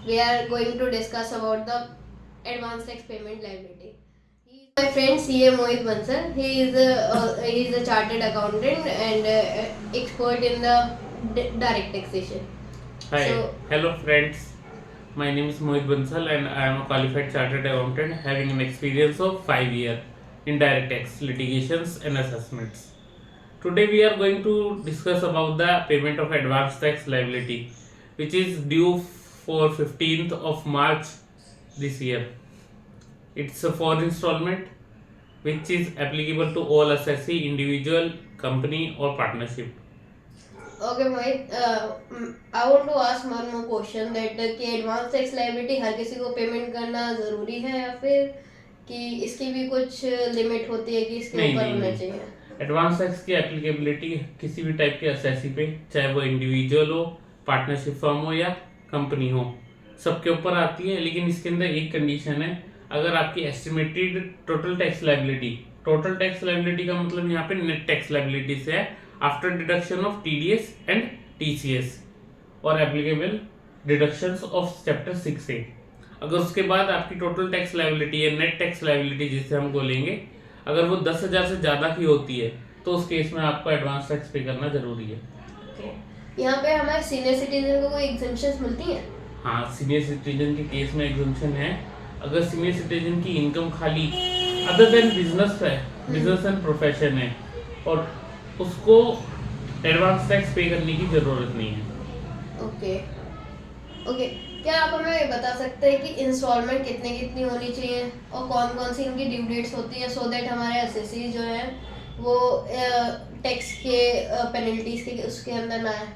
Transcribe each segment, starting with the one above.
we are going to discuss about the advanced tax payment liability. My friend CA Mohit Bansal. He is a chartered accountant and expert in the direct taxation. Hi, So hello friends. My name is Mohit Bansal and I am a qualified chartered accountant having an experience of 5 years in direct tax litigations and assessments. Today we are going to discuss about the payment of advance tax liability which is due for 15th of March this year. It's a 4 installment which is applicable to all assessee, individual, company or partnership. okay, Mohit, I want to ask one more question that कि advance tax liability हर किसी को payment करना ज़रूरी है या फिर कि इसकी भी कुछ लिमिट होती है कि इसके नहीं ऊपर नहीं होना नहीं चाहिए? एडवांस टैक्स की एप्लीकेबिलिटी किसी भी टाइप के असेसी पे, चाहे वो इंडिविजुअल हो, पार्टनरशिप फर्म हो या कंपनी हो, सबके ऊपर आती है। लेकिन इसके अंदर एक कंडीशन है, अगर आपकी एस्टिमेटेड टोटल टैक्स लाइबिलिटी का मतलब यहाँ पे नेट टैक्स लाइबिलिटी से है, after deduction of TDS and TCS और applicable deductions of chapter 6A। अगर उसके बाद आपकी टोटल टैक्स लाइबिलिटी या नेट टैक्स लाइबिलिटी जिसे हम बोलेंगे, अगर वो 10,000 से ज़्यादा की होती है तो उस केस में आपको एडवांस टैक्स पे करना जरूरी है। यहाँ पे हमारे सीनियर सिटीजन को कोई एग्जेम्पशंस मिलती हैं? हाँ, सीनियर सिटीजन के केस में एग्जम्पशन है। अगर सीनियर सिटीजन की इनकम खाली अदर देन बिजनेस है, बिजनेस एंड प्रोफेशन है और उसको एडवांस टैक्स पे करने की ज़रूरत नहीं है। ओके ओके, क्या आप हमें बता सकते हैं कि इंस्टॉलमेंट कितनी होनी चाहिए और कौन कौन सी इनकी ड्यू डेट्स होती हैं, सो दैट हमारे एसएससी जो है वो टैक्स के पेनल्टीज के उसके अंदर ना आए?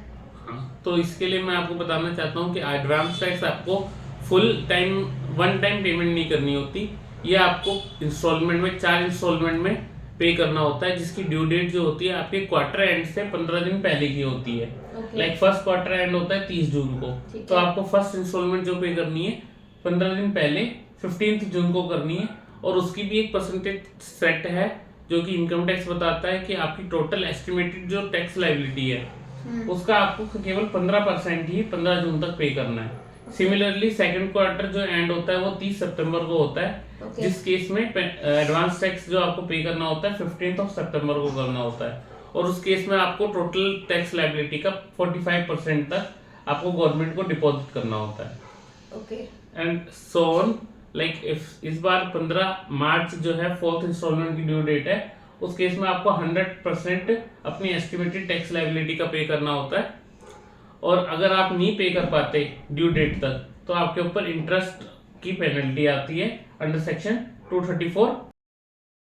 हाँ, तो इसके लिए मैं आपको बताना चाहता हूँ कि एडवांस टैक्स आपको full time one time payment नहीं करनी होती, ये आपको इंस्टॉलमेंट में 4 इंस्टॉलमेंट में पे करना होता है, जिसकी ड्यू डेट जो होती है आपके क्वार्टर एंड से 15 दिन पहले की होती है। लाइक फर्स्ट क्वार्टर एंड होता है 30 जून को, तो आपको फर्स्ट इंस्टॉलमेंट जो पे करनी है 15 दिन पहले 15 जून को करनी है। और उसकी भी एक परसेंटेज सेट है जो कि इनकम टैक्स बताता है कि आपकी टोटल एस्टिमेटेड जो टैक्स लाइबिलिटी है उसका आपको केवल 15% ही 15 जून तक पे करना है। सिमिलरली सेकंड क्वार्टर जो एंड होता है वो 30 सितंबर को होता है, जिस केस में एडवांस टैक्स जो आपको पे करना होता है 15 सितंबर को करना होता है। और उस केस में आपको टोटल टैक्स लाइबिलिटी का 45% तक आपको गवर्नमेंट को डिपॉजिट करना होता है। Okay and so on, like if इस बार 15 मार्च जो है 4th इंस्टॉलमेंट की ड्यू डेट है, उस केस में आपको 100% अपनी एस्टिमेटेड टैक्स लाइबिलिटी का पे करना होता है। और अगर आप नहीं पे कर पाते ड्यू डेट तक तो आपके ऊपर इंटरेस्ट की पेनल्टी आती है अंडर सेक्शन 234